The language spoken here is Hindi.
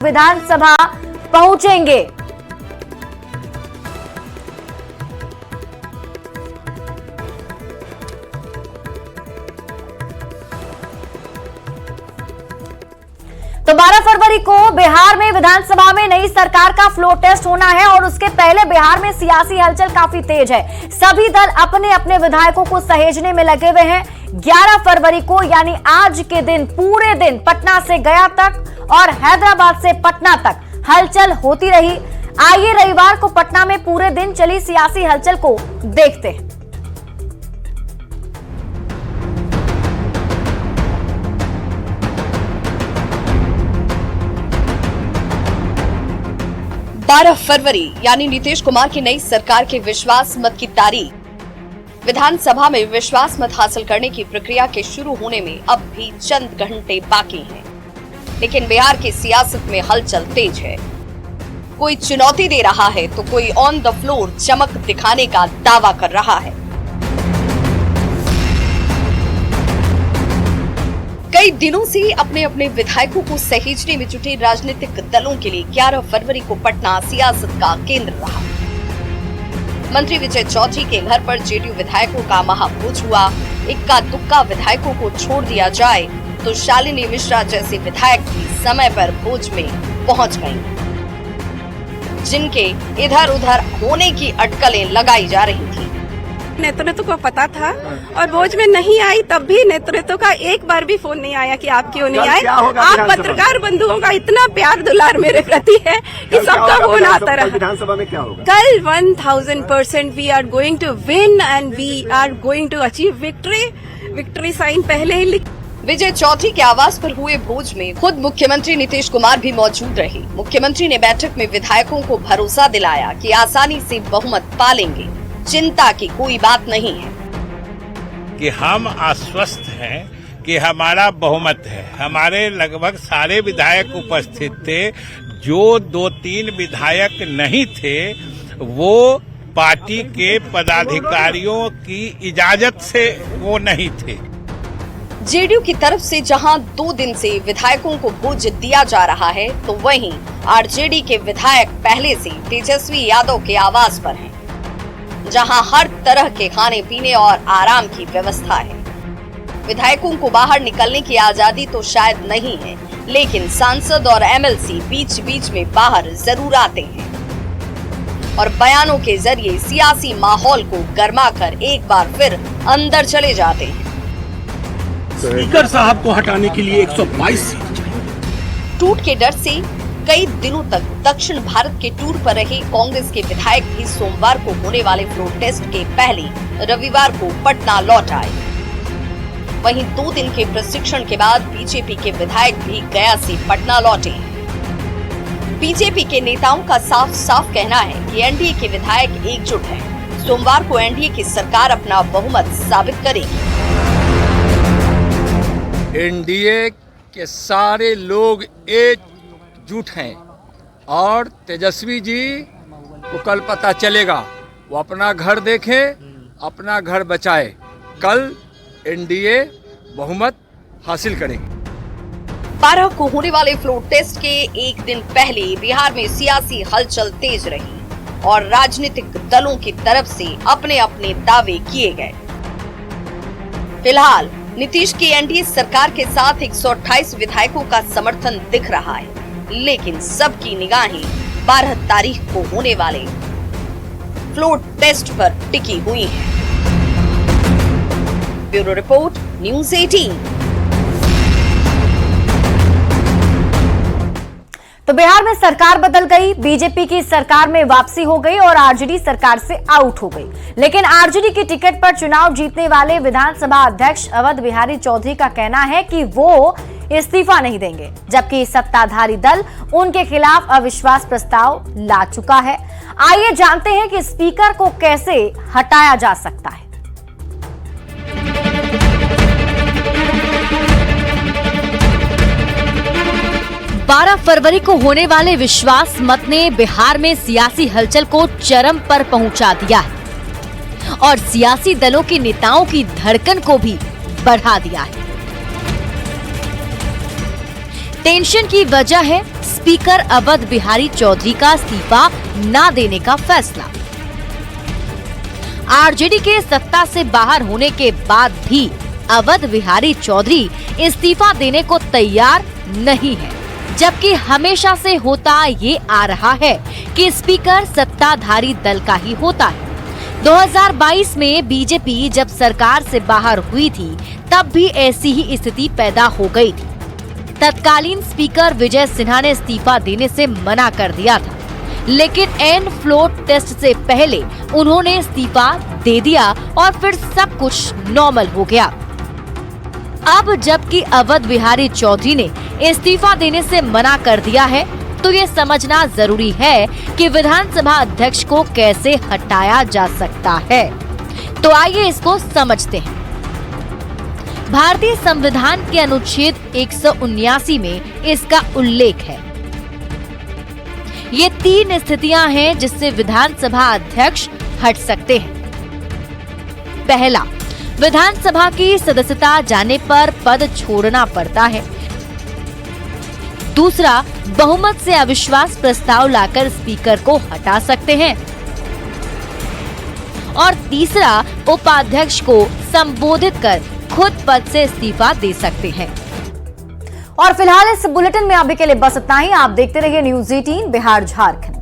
विधानसभा पहुंचेंगे। तो 12 फरवरी को बिहार में विधानसभा में नई सरकार का फ्लोर टेस्ट होना है और उसके पहले बिहार में सियासी हलचल काफी तेज है। सभी दल अपने अपने विधायकों को सहेजने में लगे हुए हैं। 11 फरवरी को यानी आज के दिन पूरे दिन पटना से गया तक और हैदराबाद से पटना तक हलचल होती रही। आइए रविवार को पटना में पूरे दिन चली सियासी हलचल को देखते हैं। बारह फरवरी यानी नीतीश कुमार की नई सरकार के विश्वास मत की तारीख। विधानसभा में विश्वास मत हासिल करने की प्रक्रिया के शुरू होने में अब भी चंद घंटे बाकी हैं। लेकिन बिहार की सियासत में हलचल तेज है। कोई चुनौती दे रहा है तो कोई ऑन द फ्लोर चमक दिखाने का दावा कर रहा है। कई दिनों से अपने अपने विधायकों को सहेजने में जुटे राजनीतिक दलों के लिए 11 फरवरी को पटना सियासत का केंद्र रहा। मंत्री विजय चौधरी के घर पर जेडीयू विधायकों का महाभोज हुआ। इक्का दुक्का विधायकों को छोड़ दिया जाए तो शालिनी मिश्रा जैसे विधायक भी समय पर भोज में पहुंच गईं, जिनके इधर उधर होने की अटकलें लगाई जा रही थी। नेतृत्व को पता था और भोज में नहीं आई, तब भी नेतृत्व का एक बार भी फोन नहीं आया कि आप क्यों नहीं आए। आप पत्रकार बंधुओं का इतना प्यार दुलार मेरे प्रति है कि सबका फोन आता रहा। विधानसभा में क्या होगा? कल 1000% we are going to win and we are going to achieve victory. Victory sign पहले ही लिख। विजय चौधरी के आवास पर हुए भोज में खुद मुख्यमंत्री नीतीश कुमार भी मौजूद रहे। मुख्यमंत्री ने बैठक में विधायकों को भरोसा दिलाया कि आसानी से बहुमत पालेंगे, चिंता की कोई बात नहीं है कि हम आश्वस्त हैं कि हमारा बहुमत है। हमारे लगभग सारे विधायक उपस्थित थे। जो 2-3 विधायक नहीं थे वो पार्टी के पदाधिकारियों की इजाजत से वो नहीं थे। जेडीयू की तरफ से जहां 2 दिन से विधायकों को भोज दिया जा रहा है तो वहीं आरजेडी के विधायक पहले से तेजस्वी यादव के आवास पर हैं, जहां हर तरह के खाने पीने और आराम की व्यवस्था है। विधायकों को बाहर निकलने की आजादी तो शायद नहीं है, लेकिन सांसद और एमएलसी बीच बीच में बाहर जरूर आते हैं और बयानों के जरिए सियासी माहौल को गर्माकर एक बार फिर अंदर चले जाते हैं। स्पीकर साहब को हटाने के लिए 122 सीट चाहिए। टूट के डर से कई दिनों तक दक्षिण भारत के टूर पर रहे कांग्रेस के विधायक भी सोमवार को होने वाले फ्लोर टेस्ट के पहले रविवार को पटना लौट आए। वहीं 2 दिन के प्रशिक्षण के बाद बीजेपी के विधायक भी गया से पटना लौटे। बीजेपी के नेताओं का साफ साफ कहना है कि एनडीए के विधायक एकजुट हैं। सोमवार को एनडीए की सरकार अपना बहुमत साबित करेगी। एनडीए के सारे लोग एकजुट हैं और तेजस्वी जी को कल पता चलेगा। वो अपना घर देखें, अपना घर बचाए। कल एनडीए बहुमत हासिल करेगी। 12 को होने वाले फ्लोर टेस्ट के एक दिन पहले बिहार में सियासी हलचल तेज रही और राजनीतिक दलों की तरफ से अपने अपने दावे किए गए। फिलहाल नीतीश की एनडीए सरकार के साथ 128 विधायकों का समर्थन दिख रहा है, लेकिन सबकी निगाहें 12 तारीख को होने वाले फ्लोर टेस्ट पर टिकी हुई हैं। Bureau report, news 18। तो बिहार में सरकार बदल गई, बीजेपी की सरकार में वापसी हो गई और आरजेडी सरकार से आउट हो गई। लेकिन आरजेडी की टिकट पर चुनाव जीतने वाले विधानसभा अध्यक्ष अवध बिहारी चौधरी का कहना है कि वो इस्तीफा नहीं देंगे, जबकि सत्ताधारी दल उनके खिलाफ अविश्वास प्रस्ताव ला चुका है। आइए जानते हैं कि स्पीकर को कैसे हटाया जा सकता है। 12 फरवरी को होने वाले विश्वास मत ने बिहार में सियासी हलचल को चरम पर पहुंचा दिया है और सियासी दलों के नेताओं की धड़कन को भी बढ़ा दिया है। टेंशन की वजह है स्पीकर अवध बिहारी चौधरी का इस्तीफा न देने का फैसला। आरजेडी के सत्ता से बाहर होने के बाद भी अवध बिहारी चौधरी इस्तीफा देने को तैयार नहीं है, जबकि हमेशा से होता ये आ रहा है कि स्पीकर सत्ताधारी दल का ही होता है। 2022 में बीजेपी जब सरकार से बाहर हुई थी तब भी ऐसी ही स्थिति पैदा हो गई थी। तत्कालीन स्पीकर विजय सिन्हा ने इस्तीफा देने से मना कर दिया था, लेकिन एन फ्लोर टेस्ट से पहले उन्होंने इस्तीफा दे दिया और फिर सब कुछ नॉर्मल हो गया। अब जबकि अवध बिहारी चौधरी ने इस्तीफा देने से मना कर दिया है, तो ये समझना जरूरी है कि विधानसभा अध्यक्ष को कैसे हटाया जा सकता है। तो आइए इसको समझते हैं। भारतीय संविधान के अनुच्छेद 179 में इसका उल्लेख है। ये 3 स्थितियां हैं जिससे विधानसभा अध्यक्ष हट सकते हैं। पहला, विधानसभा की सदस्यता जाने पर पद छोड़ना पड़ता है। दूसरा, बहुमत से अविश्वास प्रस्ताव लाकर स्पीकर को हटा सकते हैं। और तीसरा, उपाध्यक्ष को संबोधित कर खुद पद से इस्तीफा दे सकते हैं। और फिलहाल इस बुलेटिन में अभी के लिए बस इतना ही। आप देखते रहिए न्यूज़ 18 बिहार झारखंड।